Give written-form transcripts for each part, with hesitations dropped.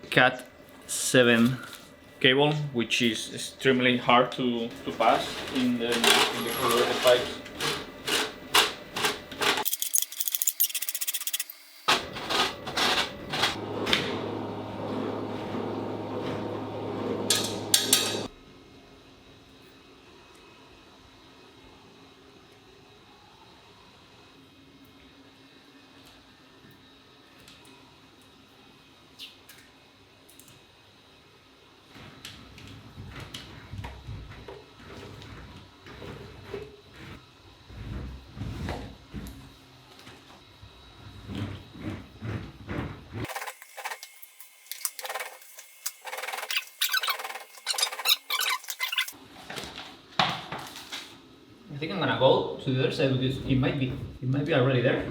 Cat 7 cable, which is extremely hard to pass in the corroded pipes. I think I'm gonna go to the other side because it might be already there.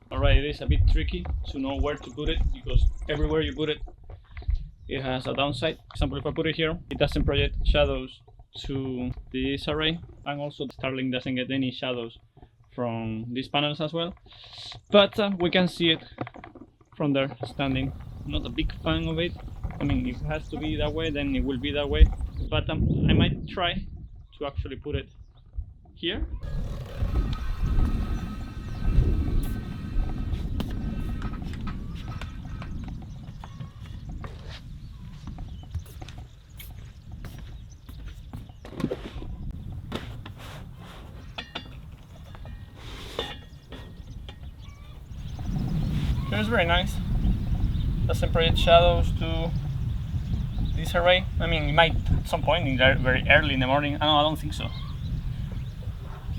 Alright, it is a bit tricky to know where to put it because everywhere you put it, it has a downside. For example, if I put it here, it doesn't project shadows to this array, and also Starlink doesn't get any shadows from these panels as well. But we can see it from there standing. Not a big fan of it. I mean, if it has to be that way, then it will be that way. But I might try to actually put it here. It's very nice. Doesn't project shadows to this array. I mean, it might at some point in very early in the morning. I don't think so.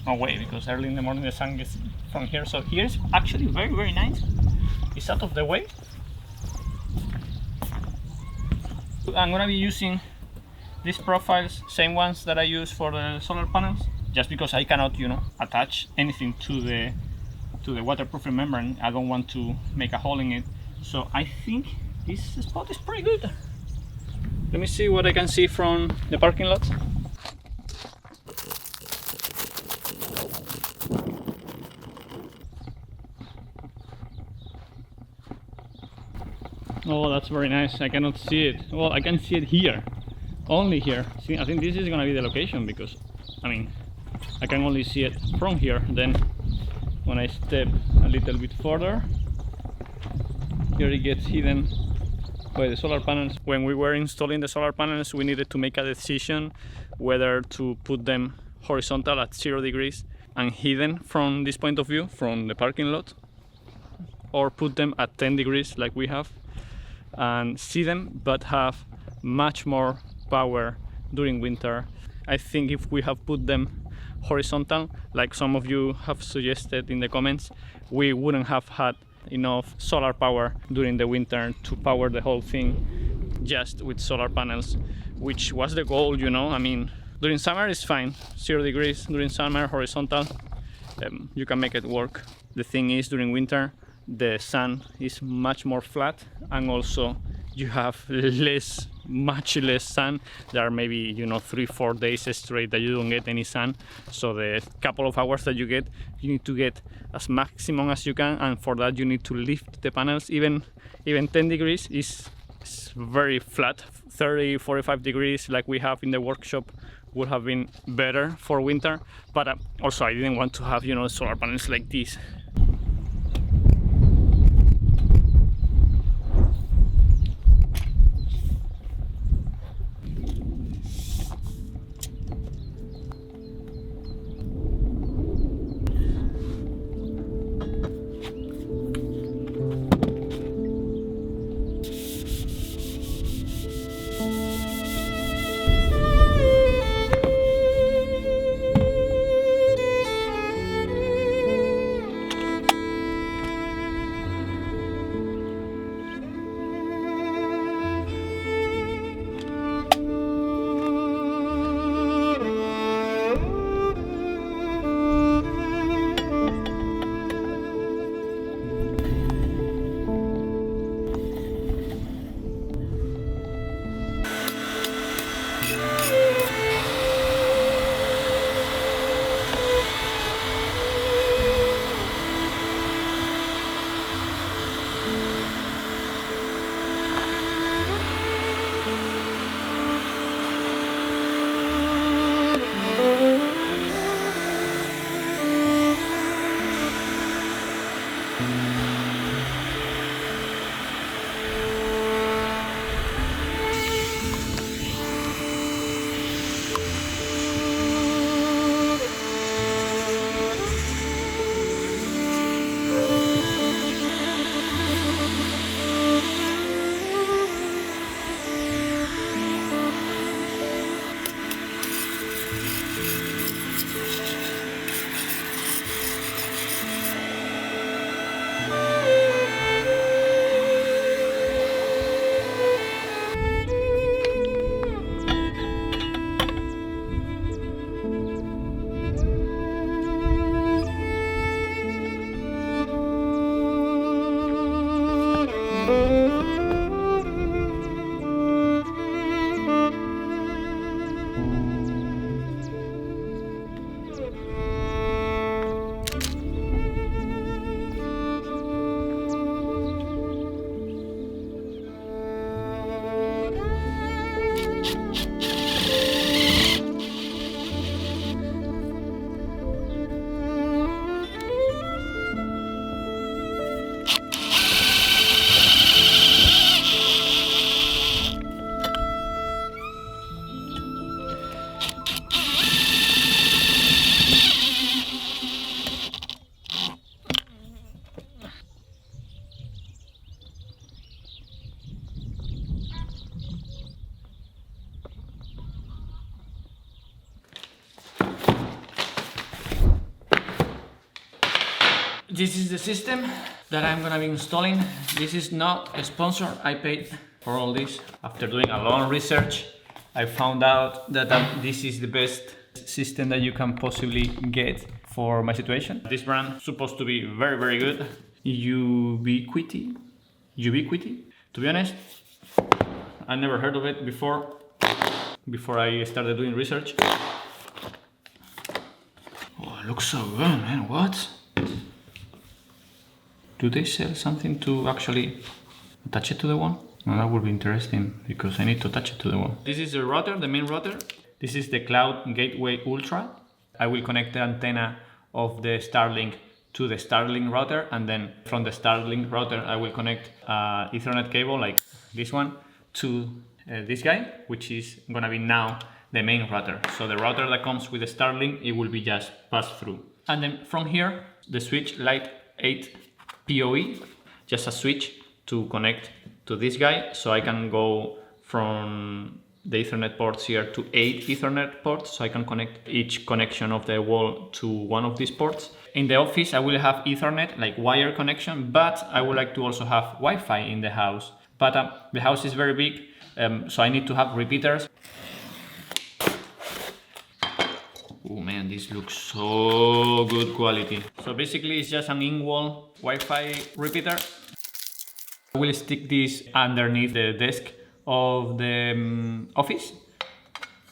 No way, because early in the morning the sun gets from here. So here's actually very nice. It's out of the way. I'm gonna be using these profiles, same ones that I use for the solar panels, just because I cannot, attach anything to the waterproofing membrane. I don't want to make a hole in it, so I think this spot is pretty good. Let me see what I can see from the parking lot. Oh, that's very nice. I cannot see it. Well, I can see it here, only here. See, I think this is gonna be the location because, I mean, I can only see it from here. Then when I step a little bit further, here it gets hidden by the solar panels. When we were installing the solar panels, we needed to make a decision whether to put them horizontal at 0 degrees and hidden from this point of view, from the parking lot, or put them at 10 degrees like we have and see them but have much more power during winter. I think if we have put them horizontal, like some of you have suggested in the comments, we wouldn't have had enough solar power during the winter to power the whole thing just with solar panels, which was the goal, I mean, during summer it's fine, 0 degrees during summer, horizontal, you can make it work. The thing is, during winter the sun is much more flat, and also you have much less sun. There are maybe 3-4 days straight that you don't get any sun, so the couple of hours that you need to get as maximum as you can, and for that you need to lift the panels. Even 10 degrees is It's very flat, 30-45 degrees like we have in the workshop would have been better for winter, but also I didn't want to have, you know, solar panels like this. This is the system that I'm gonna be installing. This is not a sponsor. I paid for all this. After doing a long research, I found out that this is the best system that you can possibly get for my situation. This brand is supposed to be very, very good. Ubiquiti. To be honest, I never heard of it before I started doing research. Oh, it looks so good, man. What? Do they sell something to actually attach it to the wall? No, that would be interesting because I need to attach it to the wall. This is the router, the main router. This is the Cloud Gateway Ultra. I will connect the antenna of the Starlink to the Starlink router, and then from the Starlink router I will connect Ethernet cable like this one to this guy, which is gonna be now the main router. So the router that comes with the Starlink, it will be just passed through. And then from here, the switch Light 8 PoE, just a switch to connect to this guy, so I can go from the Ethernet ports here to 8 Ethernet ports, so I can connect each connection of the wall to one of these ports. In the office I will have Ethernet, like wire connection, but I would like to also have Wi-Fi in the house. But the house is very big, so I need to have repeaters. Oh man, this looks so good quality. So basically it's just an in-wall Wi-Fi repeater. I will stick this underneath the desk of the office,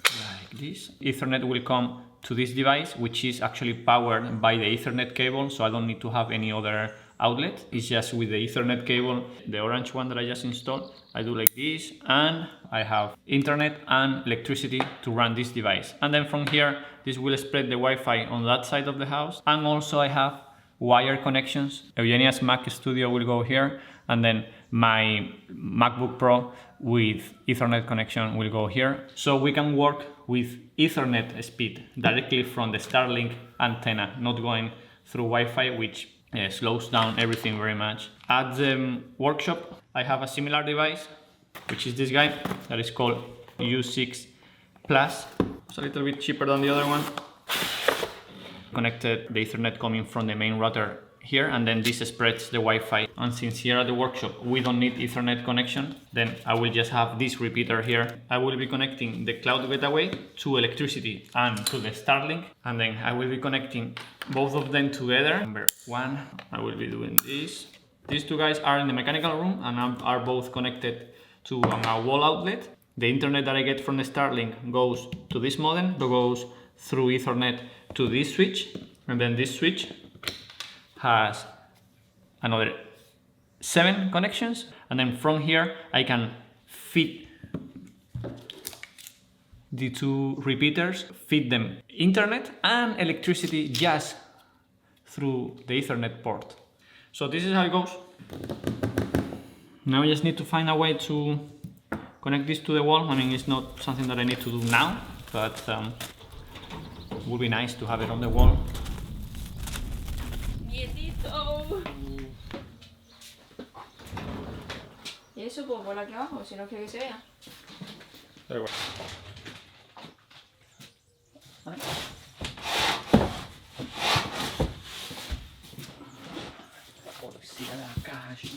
like this. Ethernet will come to this device, which is actually powered by the Ethernet cable, so I don't need to have any other outlet. It's just with the Ethernet cable, the orange one that I just installed. I do like this, and I have internet and electricity to run this device. And then from here, this will spread the Wi-Fi on that side of the house. And also I have wire connections. Eugenia's Mac Studio will go here, and then my MacBook Pro with Ethernet connection will go here. So we can work with Ethernet speed directly from the Starlink antenna, not going through Wi-Fi, which slows down everything very much. At the workshop, I have a similar device, which is this guy, that is called U6 Plus. It's a little bit cheaper than the other one. Connected the Ethernet coming from the main router here, and then this spreads the Wi-Fi. And since here at the workshop we don't need Ethernet connection, then I will just have this repeater here. I will be connecting the cloud gateway to electricity and to the Starlink, and then I will be connecting both of them together. Number one, I will be doing this. These two guys are in the mechanical room and are both connected to a wall outlet. The internet that I get from the Starlink goes to this modem, that goes through Ethernet to this switch, and then this switch has another 7 connections, and then from here I can feed the 2 repeaters, feed them internet and electricity just through the Ethernet port. So this is how it goes. Now I just need to find a way to connect this to the wall. I mean, it's not something that I need to do now, but it would be nice to have it on the wall. Y eso pues vuela aquí abajo, si no quiere que se vea. Da igual. La policía de la calle.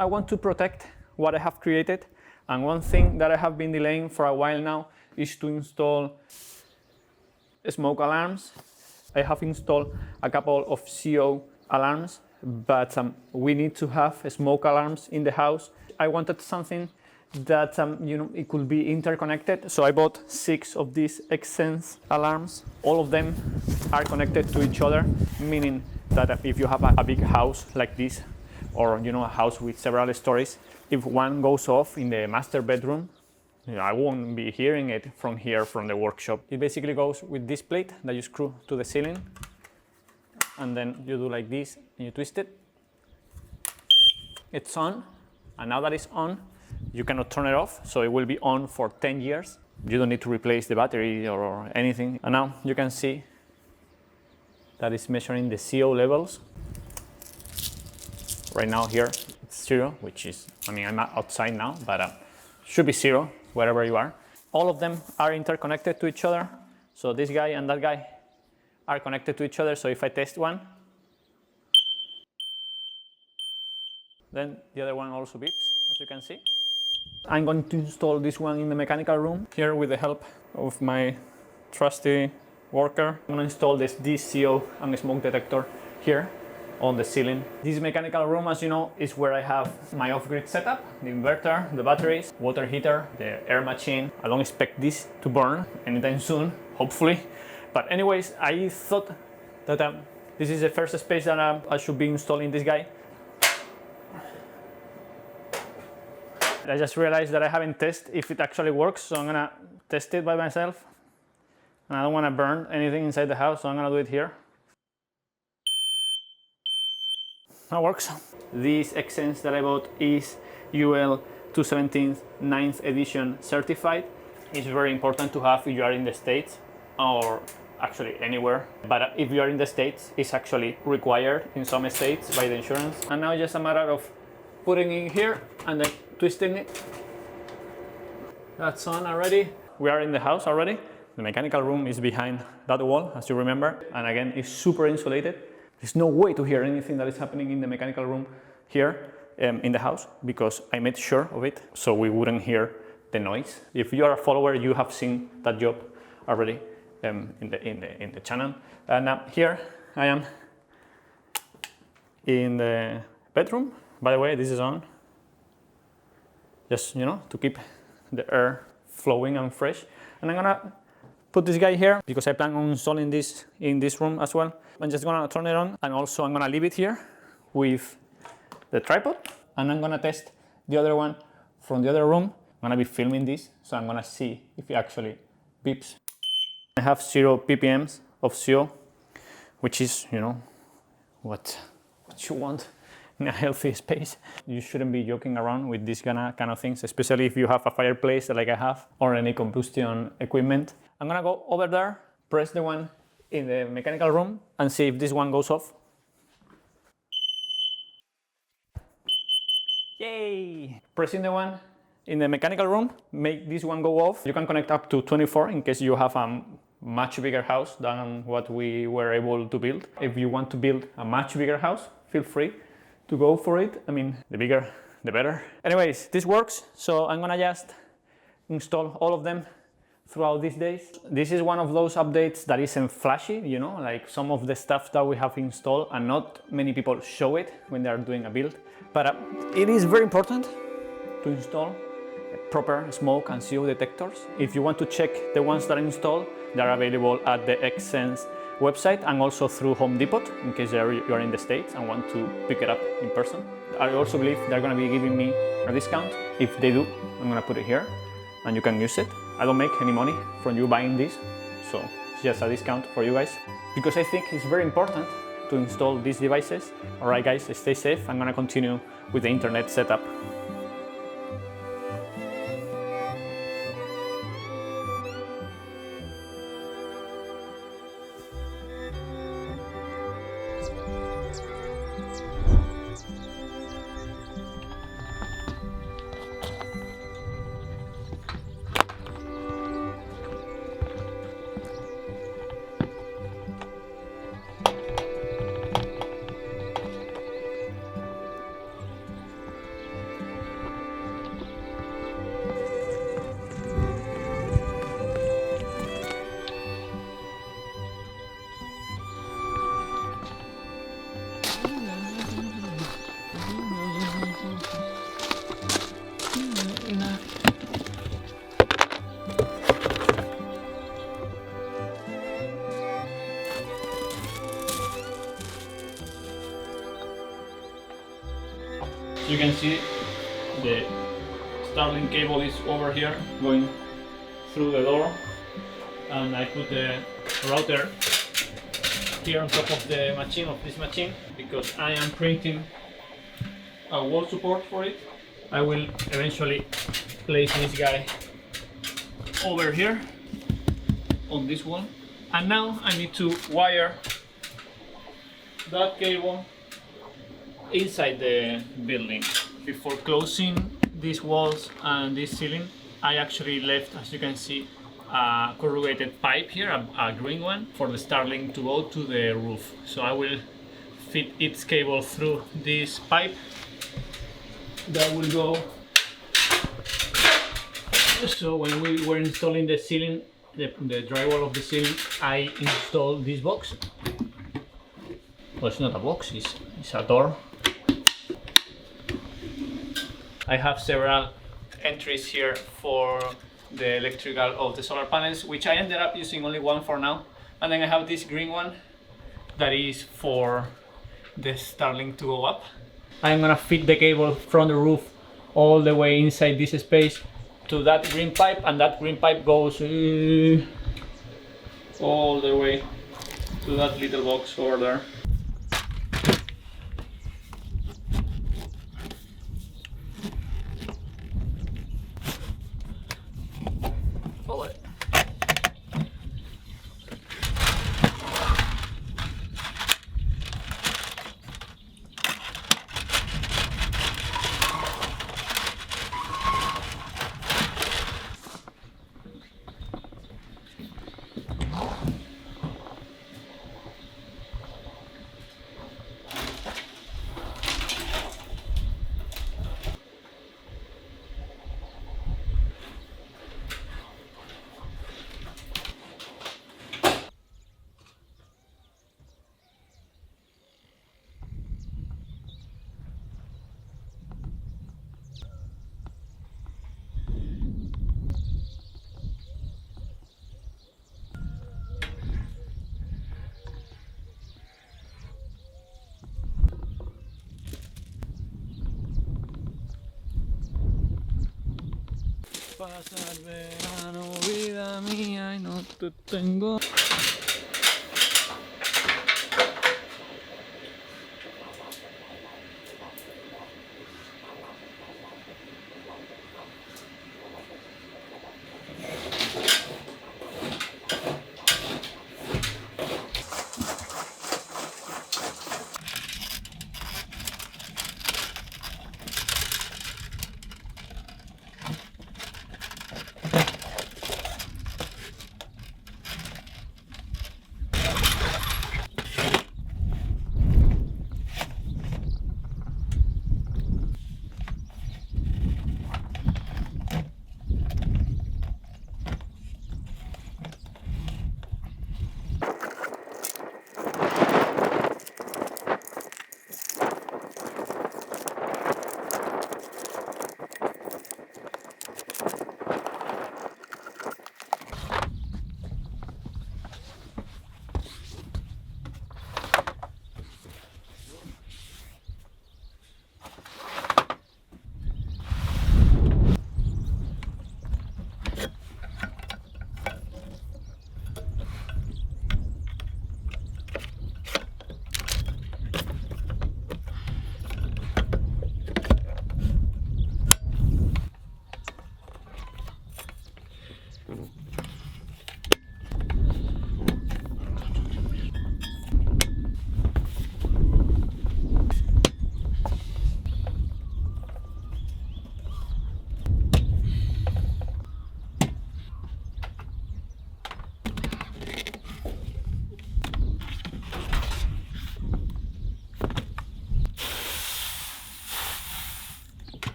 I want to protect what I have created, and one thing that I have been delaying for a while now is to install smoke alarms. I have installed a couple of CO alarms, but we need to have smoke alarms in the house. I wanted something that it could be interconnected, so I bought 6 of these Xsense alarms. All of them are connected to each other, meaning that if you have a big house like this, or a house with several stories, if one goes off in the master bedroom, I won't be hearing it from here, from the workshop. It basically goes with this plate that you screw to the ceiling, and then you do like this and you twist it. It's on, and now that it's on, you cannot turn it off, so it will be on for 10 years. You don't need to replace the battery or anything. And now you can see that it's measuring the CO levels. Right now here it's 0, which is, I'm outside now, but should be 0 wherever you are. All of them are interconnected to each other. So this guy and that guy are connected to each other. So if I test one, then the other one also beeps, as you can see. I'm going to install this one in the mechanical room here with the help of my trusty worker. I'm going to install this CO and smoke detector here on the ceiling. This mechanical room, as you know, is where I have my off-grid setup, the inverter, the batteries, water heater, the air machine. I don't expect this to burn anytime soon, hopefully. But anyways, I thought that this is the first space that I should be installing this guy. I just realized that I haven't tested if it actually works, so I'm gonna test it by myself. And I don't want to burn anything inside the house, so I'm gonna do it here. That works. This Xsense that I bought is UL 217 9th edition certified. It's very important to have if you are in the States, or actually anywhere. But if you are in the States, it's actually required in some states by the insurance. And now it's just a matter of putting it here and then twisting it. That's on already. We are in the house already. The mechanical room is behind that wall, as you remember. And again, it's super insulated. There's no way to hear anything that is happening in the mechanical room here. in the house because I made sure of it so we wouldn't hear the noise. If you are a follower, you have seen that job already in the channel. And here I am in the bedroom. By the way, this is on, just to keep the air flowing and fresh. And I'm gonna put this guy here because I plan on installing this in this room as well. I'm just gonna turn it on, and also I'm gonna leave it here with the tripod, and I'm gonna test the other one from the other room. I'm gonna be filming this, so I'm gonna see if it actually beeps. I have 0 ppms of CO, which is, what you want in a healthy space. You shouldn't be joking around with these kind of things, especially if you have a fireplace like I have or any combustion equipment. I'm gonna go over there, press the one in the mechanical room and see if this one goes off. Yay! Pressing the one in the mechanical room, make this one go off. You can connect up to 24 in case you have a much bigger house than what we were able to build. If you want to build a much bigger house, feel free to go for it. I mean, the bigger, the better. Anyways, this works, so I'm gonna just install all of them throughout these days. This is one of those updates that isn't flashy, like some of the stuff that we have installed, and not many people show it when they are doing a build. But it is very important to install proper smoke and CO detectors. If you want to check the ones that are installed, they are available at the Xsense website and also through Home Depot in case you are in the States and want to pick it up in person. I also believe they're going to be giving me a discount. If they do, I'm going to put it here and you can use it. I don't make any money from you buying this, so it's just a discount for you guys, because I think it's very important to install these devices. Alright guys, stay safe. I'm going to continue with the internet setup. You can see the Starlink cable is over here going through the door, and I put the router here on top of the machine, of this machine, because I am printing a wall support for it. I will eventually place this guy over here on this wall, and now I need to wire that cable inside the building. Before closing these walls and this ceiling, I actually left, as you can see, a corrugated pipe here, a green one, for the Starlink to go to the roof. So I will fit its cable through this pipe that will go. So when we were installing the ceiling, the drywall of the ceiling, I installed this box. Well, it's not a box, it's a door. I have several entries here for the electrical of the solar panels, which I ended up using only one for now. And then I have this green one that is for the Starlink to go up. I'm gonna fit the cable from the roof all the way inside this space to that green pipe, and that green pipe goes all the way to that little box over there. pasar verano, vida mía, y no te tengo.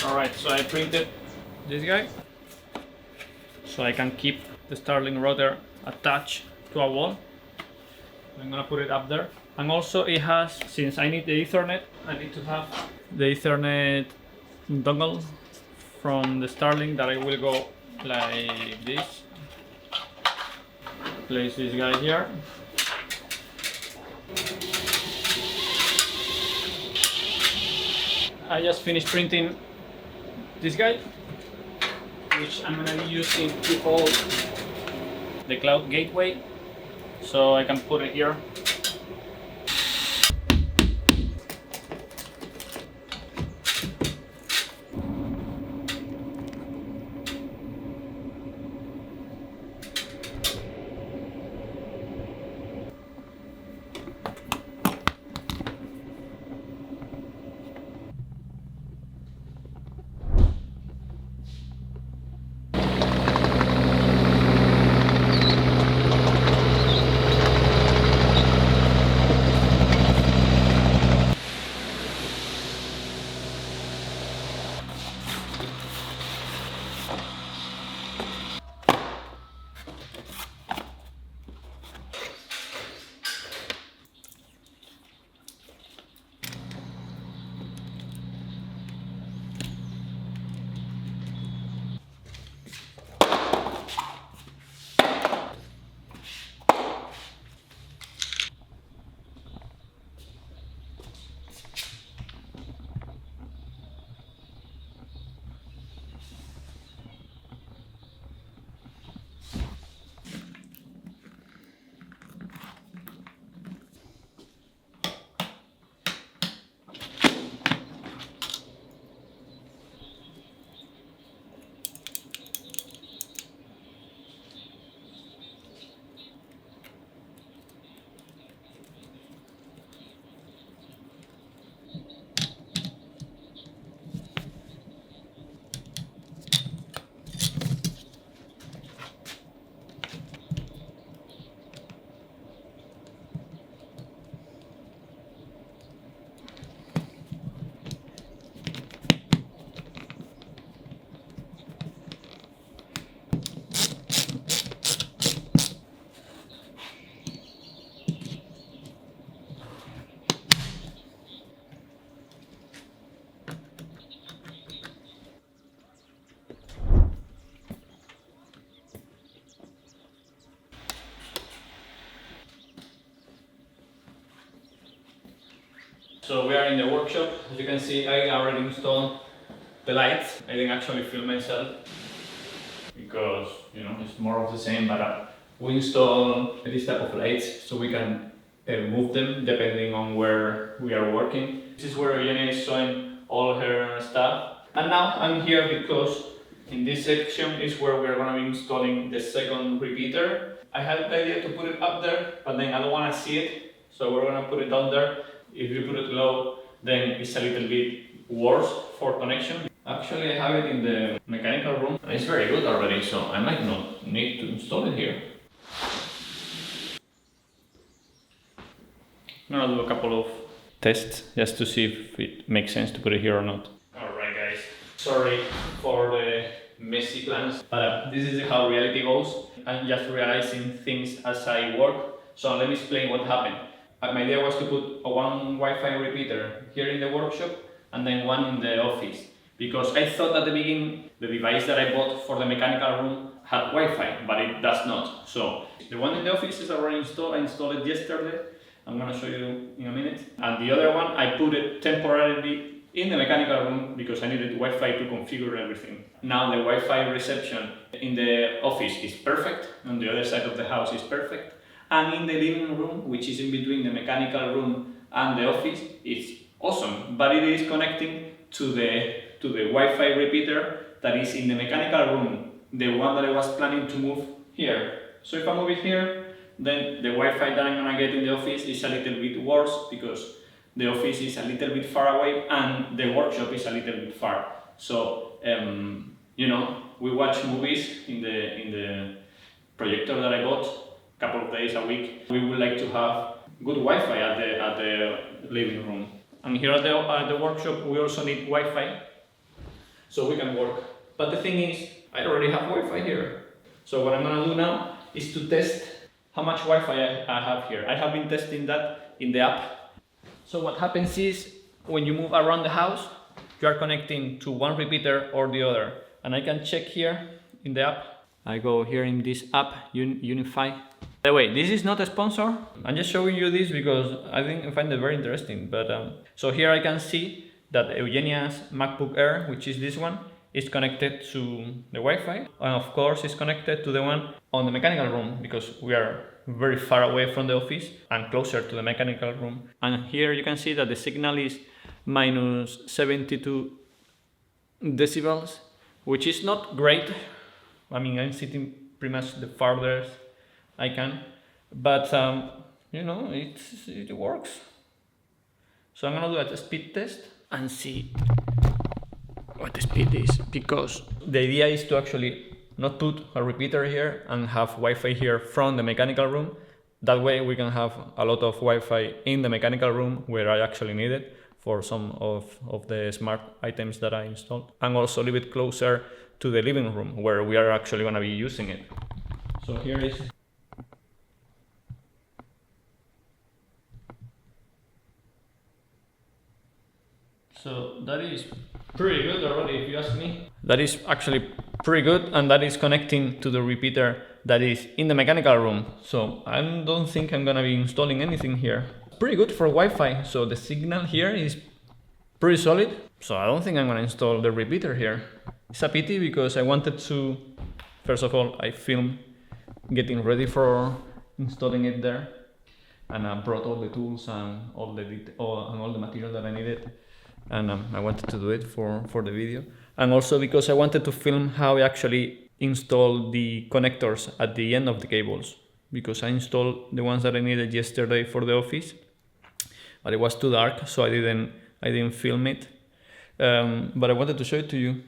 Alright, so I printed this guy so I can keep the Starlink router attached to a wall. I'm gonna put it up there. And also it has, since I need the Ethernet, I need to have the Ethernet dongle from the Starlink that I will go like this. Place this guy here. I just finished printing this guy, which I'm gonna be using to hold the cloud gateway, so I can put it here. So we are in the workshop. As you can see, I already installed the lights. I didn't actually film myself because, you know, it's more of the same, but we install this type of lights so we can move them depending on where we are working. This is where Eugenia is showing all her stuff. And now I'm here because in this section is where we're going to be installing the second repeater. I had the idea to put it up there, but then I don't want to see it, so we're going to put it down there. If you put it low, then it's a little bit worse for connection. Actually, I have it in the mechanical room and it's very good already, so I might not need to install it here. I'm gonna do a couple of tests just to see if it makes sense to put it here or not. Alright guys, sorry for the messy plans, but this is how reality goes. I'm just realizing things as I work, so let me explain what happened. My idea was to put one Wi-Fi repeater here in the workshop and then one in the office, because I thought at the beginning the device that I bought for the mechanical room had Wi-Fi, but it does not. So the one in the office is already installed. I installed it yesterday. I'm gonna show you in a minute. And the other one, I put it temporarily in the mechanical room because I needed Wi-Fi to configure everything. Now the Wi-Fi reception in the office is perfect, on the other side of the house is perfect, and in the living room, which is in between the mechanical room and the office, it's awesome. But it is connecting to the Wi-Fi repeater that is in the mechanical room, the one that I was planning to move here. So if I move it here, then the Wi-Fi that I'm gonna get in the office is a little bit worse because the office is a little bit far away and the workshop is a little bit far. So you know, we watch movies in the projector that I bought a couple of days a week. We would like to have good Wi-Fi at the living room. And here at the workshop we also need Wi-Fi so we can work. But the thing is, I already have Wi-Fi here. So what I'm gonna do now is to test how much Wi-Fi I have here. I have been testing that in the app. So what happens is, when you move around the house, you are connecting to one repeater or the other. And I can check here in the app. I go here in this app, Unify. By the way, this is not a sponsor. I'm just showing you this because I find it very interesting. But so here I can see that Eugenia's MacBook Air, which is this one, is connected to the Wi-Fi, and of course is connected to the one on the mechanical room because we are very far away from the office and closer to the mechanical room. And here you can see that the signal is minus 72 decibels, which is not great. I mean, I'm sitting pretty much the farthest I can, but you know, it works. So I'm gonna do a speed test and see what the speed is, because the idea is to actually not put a repeater here and have Wi-Fi here from the mechanical room. That way we can have a lot of Wi-Fi in the mechanical room where I actually need it for some of the smart items that I installed, and also a little bit closer to the living room where we are actually going to be using it. So here is So that is pretty good already, if you ask me. That is actually pretty good, and that is connecting to the repeater that is in the mechanical room. So I don't think I'm gonna be installing anything here. Pretty good for Wi-Fi, so the signal here is pretty solid. So I don't think I'm gonna install the repeater here. It's a pity because I wanted to, first of all, I filmed getting ready for installing it there, and I brought all the tools and all the material that I needed. And I wanted to do it for the video, and also because I wanted to film how I actually install the connectors at the end of the cables, because I installed the ones that I needed yesterday for the office, but it was too dark, so I didn't film it, but I wanted to show it to you.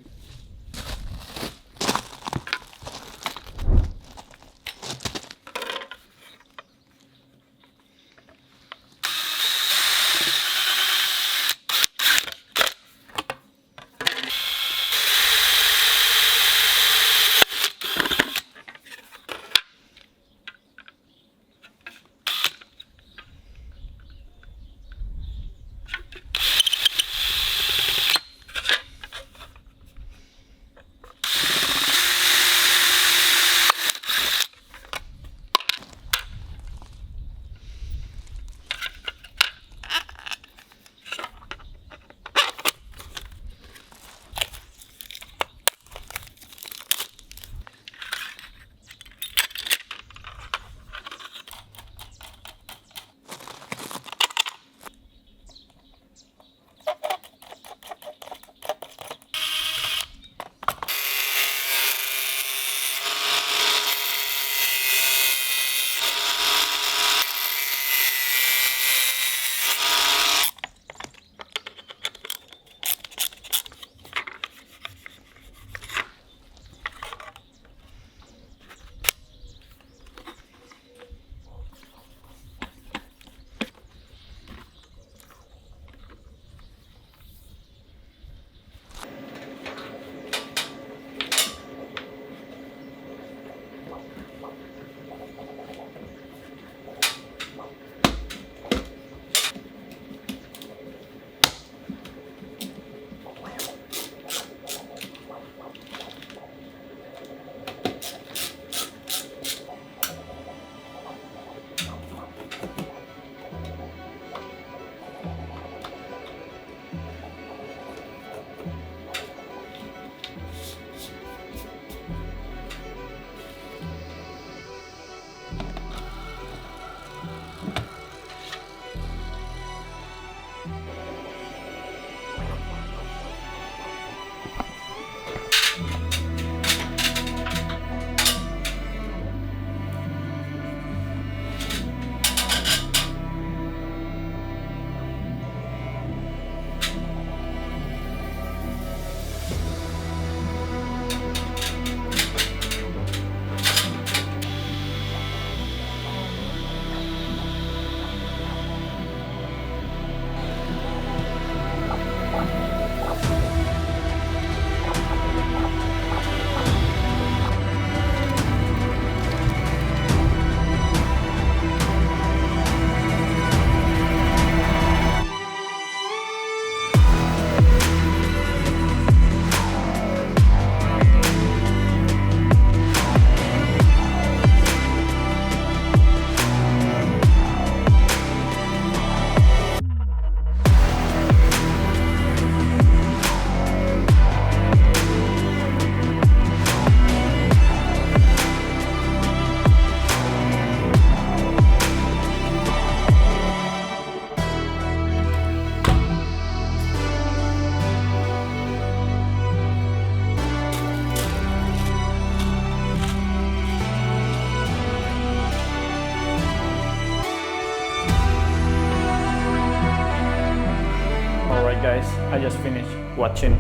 I just finished watching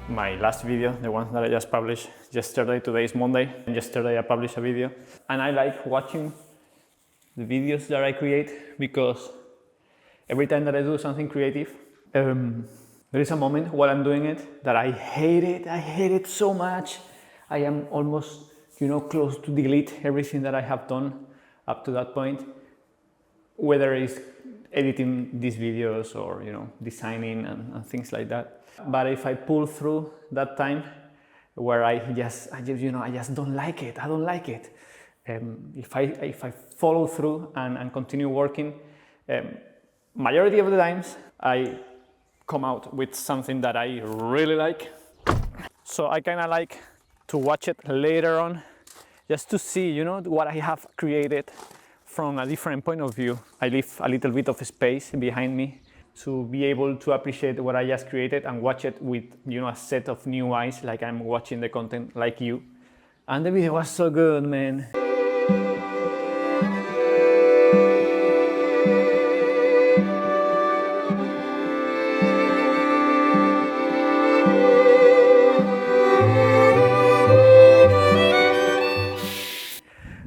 my last video, the one that I just published yesterday. Today is Monday, and yesterday I published a video. And I like watching the videos that I create because every time that I do something creative, there is a moment while I'm doing it that I hate it. I hate it so much. I am almost, close to delete everything that I have done up to that point, whether it's editing these videos or designing and things like that. But if I pull through that time where I just don't like it, I don't like it. If I follow through and continue working, majority of the times I come out with something that I really like. So I kind of like to watch it later on, just to see, what I have created from a different point of view. I leave a little bit of space behind me to be able to appreciate what I just created and watch it with, a set of new eyes, like I'm watching the content like you. And the video was so good, man.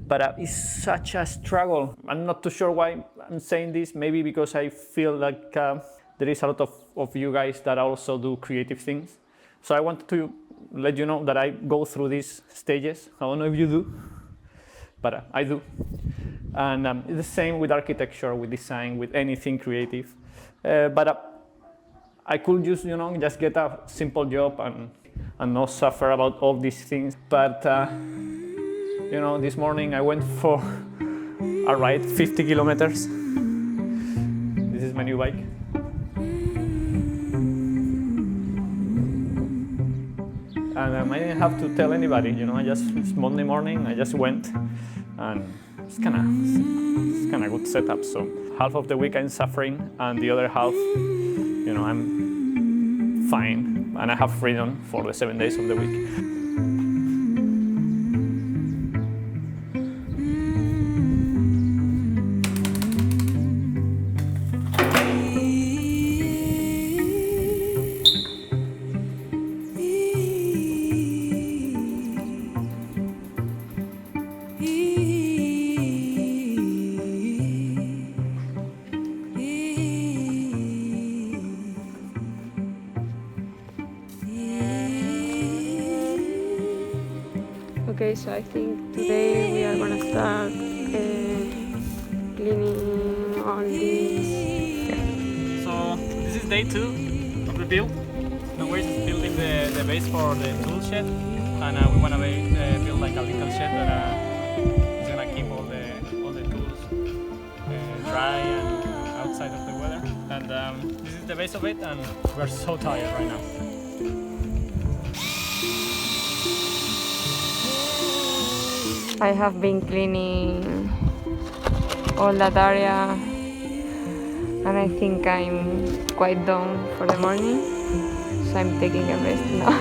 But it's such a struggle. I'm not too sure why I'm saying this, maybe because I feel like there is a lot of you guys that also do creative things. So I wanted to let you know that I go through these stages. I don't know if you do, but I do. And it's the same with architecture, with design, with anything creative. But I could just get a simple job and not suffer about all these things. But this morning I went for a ride, 50 kilometers. This is my new bike. And I didn't have to tell anybody, it's Monday morning, I just went, and it's kind of good setup. So half of the week I'm suffering, and the other half, I'm fine, and I have freedom for the 7 days of the week. Okay, so I think today we are gonna start cleaning all these. So this is day 2 of the build. Now we're just building the base for the tool shed, and we want to build like a little shed that is gonna keep all the tools dry and outside of the weather. And this is the base of it, and we're so tired right now. I have been cleaning all that area, and I think I'm quite done for the morning, so I'm taking a rest now.